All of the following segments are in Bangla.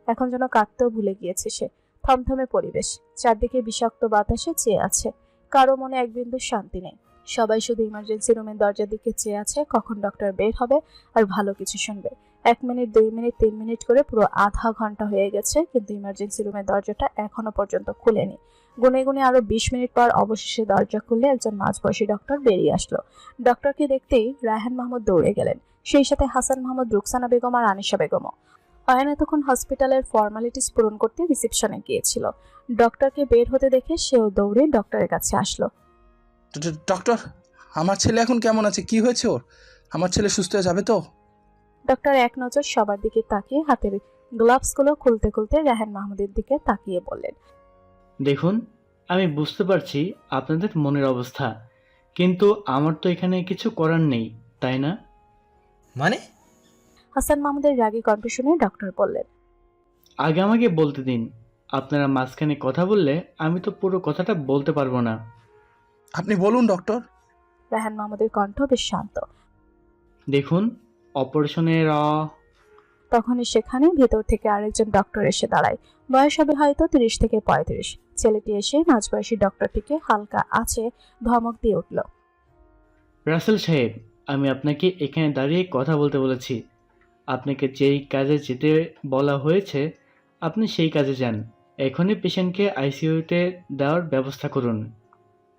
এখন যেন কাঁদতেও ভুলে গিয়েছে সে। থমথমে পরিবেশ, চারদিকে বিষাক্ত বাতাসে চেয়ে আছে। কারো মনে এক বিন্দু শান্তি নেই। সবাই শুধু ইমার্জেন্সি রুমের দরজার দিকে চেয়ে আছে কখন ডক্টর বের হবে আর ভালো কিছু শুনবে। 1 মিনিট, 2 মিনিট, 3 মিনিট করে পুরো আধা ঘন্টা হয়ে গেছে, কিন্তু ইমার্জেন্সি রুমের দরজাটা এখনো পর্যন্ত খুলেনি। গুনে গুনে আরো 20 মিনিট পর অবশেষে দরজা খুলে একজন মাঝবয়সী ডক্টর বেরিয়ে আসলো। ডক্টরকে দেখতেই রায়হান মাহমুদ দৌড়ে গেলেন, সেই সাথে হাসান মাহমুদ, রুকসানা বেগম আর আনিশা বেগমও। অয়ন এতক্ষণ হসপিটালের ফর্মালিটিস পূরণ করতে রিসেপশনে গিয়েছিল। ডক্টরকে বের হতে দেখে সেও দৌড়ে ডক্টরের কাছে আসলো। ডক্টর, আমার ছেলে এখন কেমন আছে? কি হয়েছে ওর? আমার ছেলে সুস্থ হয়ে যাবে তো? ডক্টর এক নজর সবার দিকে তাকিয়ে হাতের গ্লাভসগুলো খুলতে খুলতে রায়হান মাহমুদের দিকে তাকিয়ে বললেন, দেখুন, আমি বুঝতে পারছি আপনাদের মনের অবস্থা, কিন্তু আমার তো এখানে কিছু করার নেই, তাই না? মানে? হাসান মাহমুদের রাগী কণ্ঠ শুনে ডক্টর বললেন, আগে আমাকে বলতে দিন। আপনারা মাঝখানে কথা বললে আমি তো পুরো কথাটা বলতে পারবো না। আপনি বলুন ডক্টর। রায়হান মাহমুদের কণ্ঠ বেশ শান্ত। দেখুন, অপারেশনের তখনই সেখানে ভেতর থেকে আরেকজন ডক্টর এসে দাঁড়ায়। বয়স হবে হয়তো 30 থেকে 35। ছেলেটি এসে মাঝবয়সী ডক্টরটিকে হালকা আছে ধমক দিয়ে উঠল, রাসেল সাহেব, আমি আপনাকে এখানে দাঁড়িয়ে কথা বলতে বলেছি। আপনাকে যেই কাজে যেতে বলা হয়েছে আপনি সেই কাজে যান। এখনই পেশেন্টকে আইসিইউতে দেওয়ার ব্যবস্থা করুন।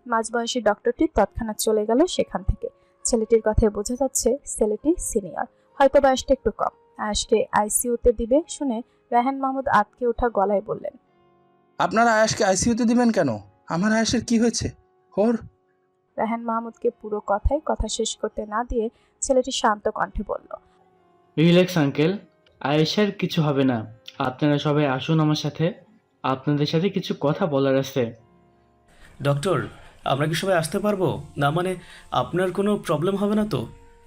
মাঝবয়সী ডক্টরটি তৎক্ষণাৎ চলে গেল সেখান থেকে। ছেলেটির কথায় বোঝা যাচ্ছে ছেলেটি সিনিয়র, হয়তো বয়সটা একটু কম। আয়েশকে আইসিইউতে দিবে শুনে রায়হান মাহমুদ আটকে ওঠা গলায় বললেন, আপনারা আয়েশকে আইসিইউতে দিবেন কেন? আমার আয়েশের কি হয়েছে? ওর রায়হান মাহমুদকে পুরো কথা শেষ করতে না দিয়ে ছেলেটি শান্ত কণ্ঠে বলল, রিল্যাক্স আঙ্কেল, আয়েশার কিছু হবে না। আপনারা সবাই আসুন আমার সাথে, আপনাদের সাথে কিছু কথা বলার আছে। ডক্টর, আমরা কি সবাই আসতে পারবো? না মানে, আপনার কোনো প্রবলেম হবে না তো?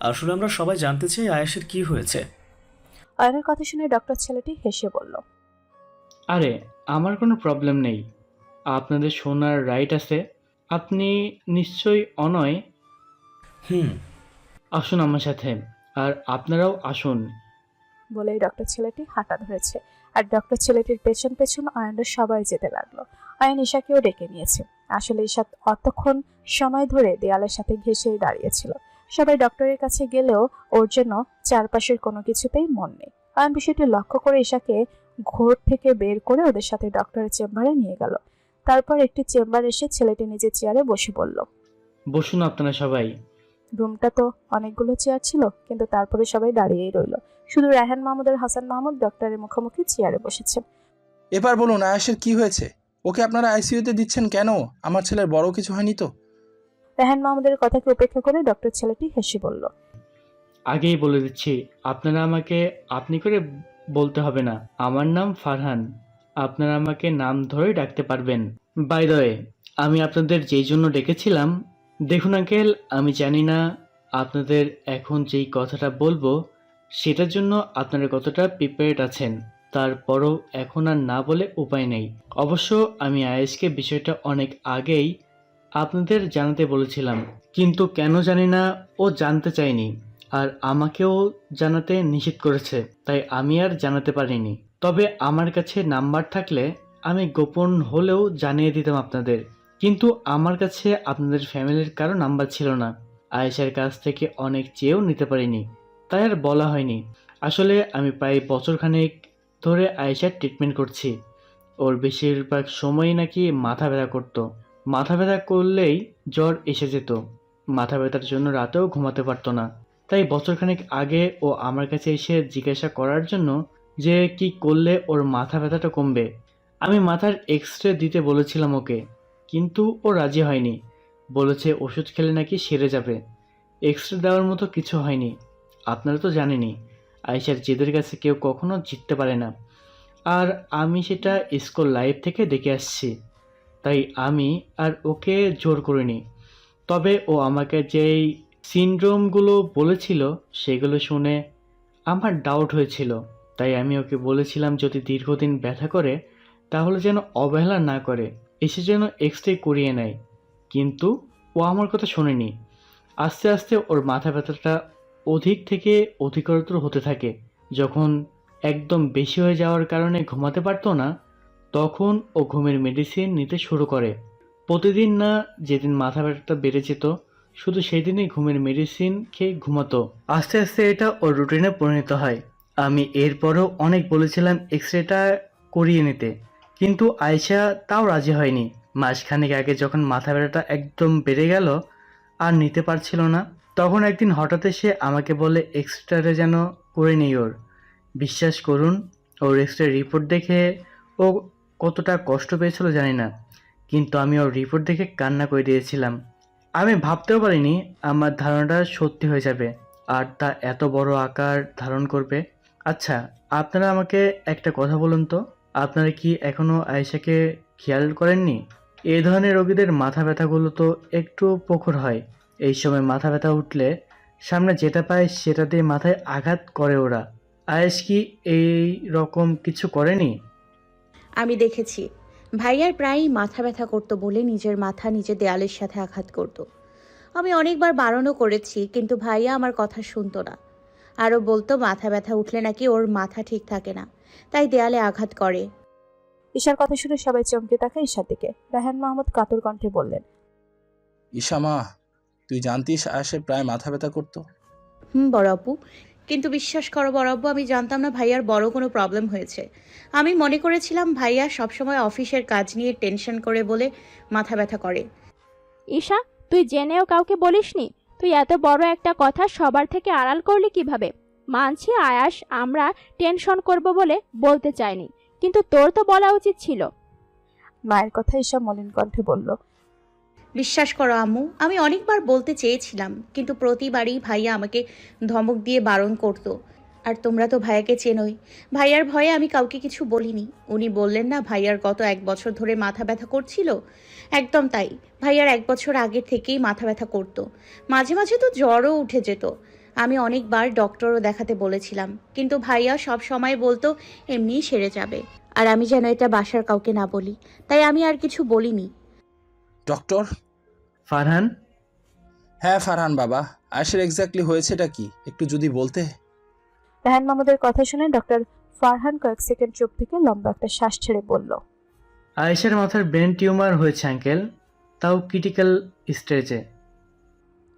আসলে আমরা সবাই জানতে চাই আয়েশের কি হয়েছে। অয়নের কথা শুনে ডক্টর ছেলেটি হেসে বলল, আরে, আমার কোনো প্রবলেম নেই। আপনাদের শোনার রাইট আছে। আপনি নিশ্চয়ই অনয়। হুম। আসুন আমার সাথে, আর আপনারাও আসুন। বলেই ডক্টর ছেলেটি হাঁটা ধরেছে। আর ডক্টর ছেলেটির পেছন পেছন অয়নরা সবাই যেতে লাগলো। অয়ন ঈশাকেও ডেকে নিয়েছে। আসলে ঈশা অতক্ষণ সময় ধরে দেয়ালের সাথে ঘেঁষেই দাঁড়িয়েছিল। সবাই ডক্টরের কাছে গেলেও ওর জন্য চারপাশের কোনো কিছুতেই মন নেই। অয়ন বিষয়টি লক্ষ্য করে ঈশাকে ঘর থেকে বের করে ওদের সাথে ডক্টরের চেম্বারে নিয়ে গেল। তারপর একটি চেম্বার এসে ছেলেটি নিজের চেয়ারে বসে পড়ল। বসুন আপনারা সবাই। রুমটা তো অনেকগুলো চেয়ার ছিল, কিন্তু তারপরে সবাই দাঁড়িয়েই রইল। শুধু রায়হান মাহমুদ আর হাসান মাহমুদ ডক্টরের মুখোমুখি চেয়ারে বসেছে। এবার বলুন আয়েশের কি হয়েছে? ওকে আপনারা আইসিইউতে দিচ্ছেন কেন? আমার ছেলের বড় কিছু হয়নি তো? রায়হান মাহমুদের কথাকে উপেক্ষা করে ডক্টর ছেলেটি হেসে বলল, আগেই বলে দিচ্ছি, আপনারা আমাকে আপনি করে বলতে হবে না। আমার নাম ফারহান। আপনারা আমাকে নাম ধরেই ডাকতে পারবেন। বাই দ্য ওয়ে, আমি আপনাদের যেই জন্য ডেকেছিলাম, দেখুন আঙ্কেল, আমি জানি না আপনাদের এখন যেই কথাটা বলবো সেটার জন্য আপনারা কতটা প্রিপেয়ার্ড আছেন। তারপরও এখন আর না বলে উপায় নেই। অবশ্য আমি আয়েশকে বিষয়টা অনেক আগেই আপনাদের জানাতে বলেছিলাম, কিন্তু কেন জানি না ও জানতে চায়নি, আর আমাকেও জানাতে নিষেধ করেছে, তাই আমি আর জানাতে পারিনি। তবে আমার কাছে নাম্বার থাকলে আমি গোপন হলেও জানিয়ে দিতাম আপনাদের, কিন্তু আমার কাছে আপনাদের ফ্যামিলির কারো নাম্বার ছিল না। আয়েশার কাছ থেকে অনেক চেয়েও নিতে পারিনি, তাই আর বলা হয়নি। আসলে আমি প্রায় বছরখানেক ধরে আয়েশার ট্রিটমেন্ট করছি। ওর বেশিরভাগ সময়ই নাকি মাথা ব্যথা করতো। মাথা ব্যথা করলেই জ্বর এসে যেত। মাথা ব্যথার জন্য রাতেও ঘুমাতে পারতো না। তাই বছরখানেক আগে ও আমার কাছে এসে জিজ্ঞাসা করার জন্য যে কি করলে ওর মাথা ব্যথাটা কমবে। আমি মাথার এক্স-রে দিতে বলেছিলাম ওকে, কিন্তু ও রাজি হয়নি। বলেছে ওষুধ খেলে নাকি সেরে যাবে। এক্স-রে দেওয়ার মতো কিছু হয়নি। আপনারা তো জানেনই, আয়েশার জেদের কাছে কেউ কখনো জিততে পারে না। আর আমি সেটা স্কুল লাইফ থেকে দেখে আসছি, তাই আমি আর ওকে জোর করিনি। তবে ও আমাকে যেই সিনড্রোমগুলো বলেছিল সেগুলো শুনে আমার ডাউট হয়েছিল, তাই আমি ওকে বলেছিলাম যদি দীর্ঘদিন ব্যথা করে তাহলে যেন অবহেলা না করে এসে যেন এক্স-রে করিয়ে নেয়। কিন্তু ও আমার কথা শোনেনি। আস্তে আস্তে ওর মাথা ব্যথাটা অধিক থেকে অধিকতর হতে থাকে। যখন একদম বেশি হয়ে যাওয়ার কারণে ঘুমাতে পারতো না, তখন ও ঘুমের মেডিসিন নিতে শুরু করে। প্রতিদিন না, যেদিন মাথা ব্যথাটা বেড়ে যেত শুধু সেদিনই ঘুমের মেডিসিন খেয়ে ঘুমাতো। আস্তে আস্তে এটা ওর রুটিনে পরিণত হয়। আমি এরপরও অনেক বলেছিলাম এক্স-রেটা করিয়ে নিতে, কিন্তু আয়েশা তাও রাজি হয়নি। মাসখানেক আগে যখন মাথা ব্যথাটা একদম বেড়ে গেল আর নিতে পারছিল না, তখন একদিন হঠাৎ এসে আমাকে বলে এক্স-রেটা যেন করে নেই ওর। বিশ্বাস করুন, ওর এক্স-রে রিপোর্ট দেখে ও কতটা কষ্ট পেয়েছিল জানি না, কিন্তু আমি ওর রিপোর্ট দেখে কান্না করে দিয়েছিলাম। আমি ভাবতেও পারিনি আমার ধারণাটা সত্যি হয়ে যাবে আর তা এত বড় আকার ধারণ করবে। আচ্ছা, আপনারা আমাকে একটা কথা বলুন তো, আপনারা কি এখনো আয়েশাকে খেয়াল করেননি? এই ধরনের রোগীদের মাথা ব্যথাগুলো তো একটু প্রখর হয়। এই সময় মাথা ব্যথা উঠলে সামনে যেটা পায় সেটা দিয়ে মাথায় আঘাত করে ওরা। আয়েশ কি এই রকম কিছু করেনি? আমি দেখেছি ভাইয়ার প্রায়ই মাথা ব্যথা করতো বলে নিজের মাথা নিজে দেয়ালের সাথে আঘাত করতো। আমি অনেকবার বারণও করেছি, কিন্তু ভাইয়া আমার কথা শুনতো না। আরও বলতো মাথা ব্যথা উঠলে নাকি ওর মাথা ঠিক থাকে না, তাই দেয়ালে আঘাত করে। ঈশার কথা শুনে সবাই চমকে তাকায় ঈশার দিকে। রায়হান মাহমুদ কাতর কণ্ঠে বললেন, ঈশা মা, তুই জানতিস আয়েশের প্রায় মাথা ব্যথা করতো? বড় আব্বু, কিন্তু বিশ্বাস করো বড় আব্বু, আমি জানতাম না ভাইয়ার বড় কোনো প্রবলেম হয়েছে। আমি মনে করেছিলাম ভাইয়া সবসময় অফিসের কাজ নিয়ে টেনশন করে বলে মাথা ব্যথা করে। ঈশা, তুই জেনেও কাউকে বলিসনি? তুই এত বড় একটা কথা সবার থেকে আড়াল করলি কিভাবে? মানছি আয়াস আমরা টেনশন করব বলে বলতে চাইনি, কিন্তু তোর তো বলা উচিত ছিল। মায়ের কথা ঈশা মলিন কণ্ঠে বলল, বিশ্বাস করো আম্মু, আমি অনেকবার বলতে চেয়েছিলাম, কিন্তু প্রতিবারই ভাইয়া আমাকে ধমক দিয়ে বারণ করতো। আর তোমরা তো ভাইয়াকে চেনোই, ভাইয়ার ভয়ে আমি কাউকে কিছু বলিনি। উনি বললেন না ভাইয়ার গত 1 বছর ধরে মাথা ব্যথা করছিল, একদম তাই। ভাইয়ার 1 বছর আগের থেকেই মাথা ব্যথা করতো, মাঝে মাঝে তো জ্বরও উঠে যেত। আমি অনেকবার ডক্টরও দেখাতে বলেছিলাম, কিন্তু ভাইয়া সব সময় বলতো এমনিই সেরে যাবে। আর আমি যেন এটা বাসার কাউকে না বলি, তাই আমি আর কিছু বলিনি। ডক্টর? ফারহান, হ্যাঁ ফারহান বাবা, আয়েশের এক্স্যাক্টলি হয়েছেটা কি একটু যদি বলতে। রায়হান মাহমুদের কথা শুনে ডক্টর ফারহান কয়েক সেকেন্ড চুপ থেকে লম্বা একটা শ্বাস ছেড়ে বলল, আয়েশার মাথার ব্রেন টিউমার হয়েছে আঙ্কেল, তাও ক্রিটিক্যাল স্টেজে।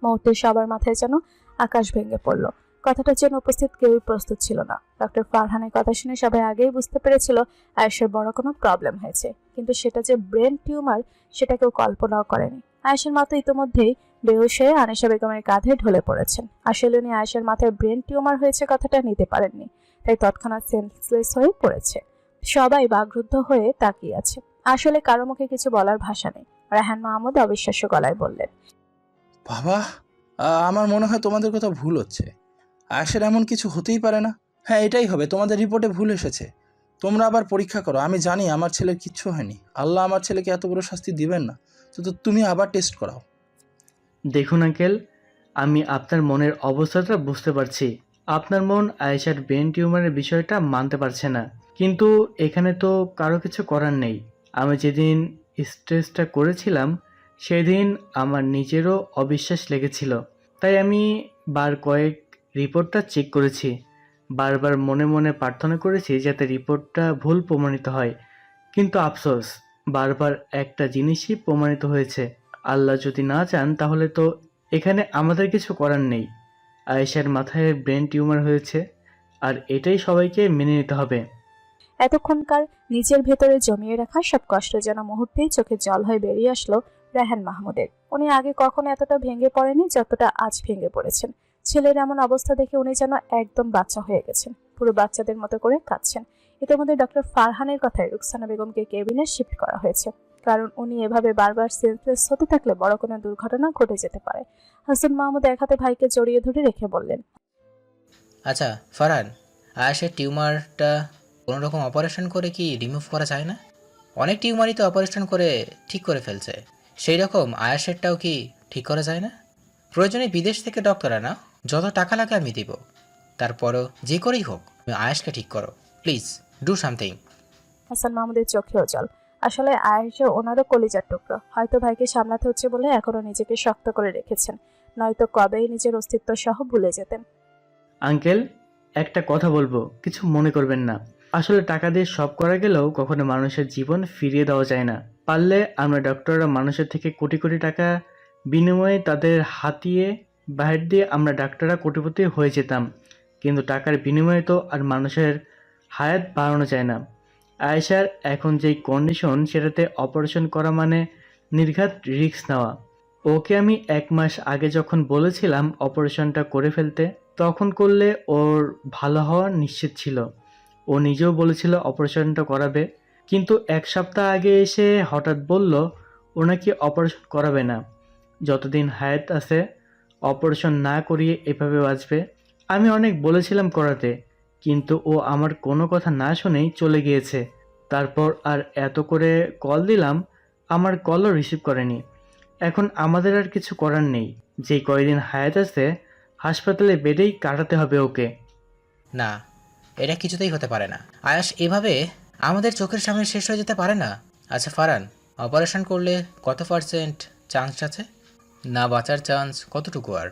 মুহূর্তে সবার মাথায় যেন আকাশ ভেঙে পড়ল। কথাটা যেন উপস্থিত কেউই প্রস্তুত ছিল না। ডক্টর ফারহানের কথা শুনে সবাই আগেই বুঝতে পেরেছিল আয়েশার বড় কোনো প্রবলেম হয়েছে, কিন্তু সেটা যে ব্রেন টিউমার সেটা কেউ কল্পনাও করেনি। আয়েশার মা তো ইতিমধ্যেই বেহুশ হয়ে আনিশা বেগমের কাঁধে ঢলে পড়েছেন। আসলে উনি আয়েশার মাথায় ব্রেন টিউমার হয়েছে কথাটা নিতে পারেননি, তাই তৎক্ষণাৎ সেন্সলেস হয়ে পড়েছে। সবাই বাকরুদ্ধ হয়ে তাকিয়ে আছে। আসলে কারো মুখে কিছু বলার ভাষা নেই। রায়হান মাহমুদ অবিশ্বাস্য গলায় বললেন, বাবা, আমার মনে হয় তোমাদের কথা ভুল হচ্ছে। আয়েশের এমন কিছু হতেই পারে না। হ্যাঁ, এটাই হবে, তোমাদের রিপোর্টে ভুল এসেছে। তোমরা আবার পরীক্ষা করো। আমি জানি আমার ছেলের কিচ্ছু হয়নি। আল্লাহ আমার ছেলেকে এত বড় শাস্তি দিবেন না। তো তুমি আবার টেস্ট করাও। দেখুন আঙ্কেল, আমি আপনার মনের অবস্থাটা বুঝতে পারছি। আপনার মন আয়েশার ব্রেন টিউমারের বিষয়টা মানতে পারছে না, কিন্তু এখানে তো কারো কিছু করার নেই। আমি যেদিন স্ট্রেসটা করেছিলাম সেদিন আমার নিজেরও অবিশ্বাস লেগেছিল, তাই আমি বার কয়েক রিপোর্টটা চেক করেছি। বারবার মনে মনে প্রার্থনা করেছি যাতে রিপোর্টটা ভুল প্রমাণিত হয়, কিন্তু আফসোস বারবার একটা জিনিসই প্রমাণিত হয়েছে। আল্লাহ যদি না চান তাহলে তো এখানে আমাদের কিছু করার নেই। আয়েশার মাথায় ব্রেন টিউমার হয়েছে, আর এটাই সবাইকে মেনে নিতে হবে। এতক্ষণকার নিজের ভেতরে জমিয়ে রাখা সব কষ্ট যেন মুহূর্তেই চোখে জল হয়ে বেরিয়ে আসলো রায়হান মাহমুদের। উনি আগে কখনো এতটা ভেঙে পড়েনি যতটা আজ ভেঙে পড়েছেন। ছেলের এমন অবস্থা দেখে উনি যেন একদম বাচ্চা হয়ে গেছেন, পুরো বাচ্চাদের মতো করে কাঁদছেন। ইতিমধ্যে ডক্টর ফারহানের কথায় রুকসানা বেগমকে কেবিনে শিফট করা হয়েছে, কারণ উনি এভাবে বারবার সেন্সলেস হতে থাকলে বড় কোনো দুর্ঘটনা ঘটে যেতে পারে। হাসান মাহমুদ এক হাতে ভাইকে জড়িয়ে ধরে রেখে বললেন, আচ্ছা ফারহান, আয়েশের টিউমারটা কোনো রকম অপারেশন করে কি রিমুভ করা যায় না? অনেক টিউমারই তো অপারেশন করে ঠিক করে ফেলছে, সেই রকম আয়েশেরটাও কি ঠিক করা যায় না? প্রয়োজনে বিদেশ থেকে ডক্টর আনা, যত টাকা লাগে আমি দিব। তারপরও যে করেই হোক তুমি আয়েশকে ঠিক করো, প্লিজ ডু সামথিং। হাসান মাহমুদের চোখেও জল। আসলে আয়েশা ওনারও কলিজার টুকরো। হয়তো ভাইকে সামলাতে হচ্ছে বলে এখনো নিজেকে শক্ত করে রেখেছেন, নয়তো কবেই নিজের অস্তিত্ব সহ ভুলে যেতেন। আঙ্কেল, একটা কথা বলবো, কিছু মনে করবেন না। আসলে টাকা দিয়ে সব করা গেলেও কখনো মানুষের জীবন ফিরিয়ে দেওয়া যায় না। পারলে আমরা ডক্টররা মানুষের থেকে কোটি কোটি টাকা বিনিময়ে তাদের হাতিয়ে বাহির দিয়ে আমরা ডাক্তাররা কোটিপতি হয়ে যেতাম, কিন্তু টাকার বিনিময়ে তো আর মানুষের হায়াত বাড়ানো যায় না। আয়েশার এখন যেই কন্ডিশন, সেটাতে অপারেশন করা মানে নির্ঘাত রিস্ক নেওয়া। ওকে আমি 1 মাস আগে যখন বলেছিলাম অপারেশনটা করে ফেলতে, তখন করলে ওর ভালো হওয়া নিশ্চিত ছিল। ও নিজেও বলেছিল অপারেশনটা করাবে, কিন্তু 1 সপ্তাহ আগে এসে হঠাৎ বলল ও নাকি অপারেশন করাবে না, যতদিন হায়াত আছে অপারেশন না করিয়ে এভাবে বাঁচবে। আমি অনেক বলেছিলাম করাতে, কিন্তু ও আমার কোনো কথা না শুনেই চলে গিয়েছে। তারপর আর এত করে কল দিলাম, আমার কলও রিসিভ করেনি। এখন আমাদের আর কিছু করার নেই, যেই কয়দিন হায়াত আছে হাসপাতালে বেডেই কাটাতে হবে ওকে। না, এটা কিছুতেই হতে পারে না। আয়াস এভাবে আমাদের চোখের সামনে শেষ হয়ে যেতে পারে না। আচ্ছা ফারহান, অপারেশন করলে কত % চান্স আছে? না বাঁচার চান্স কতটুকু আর?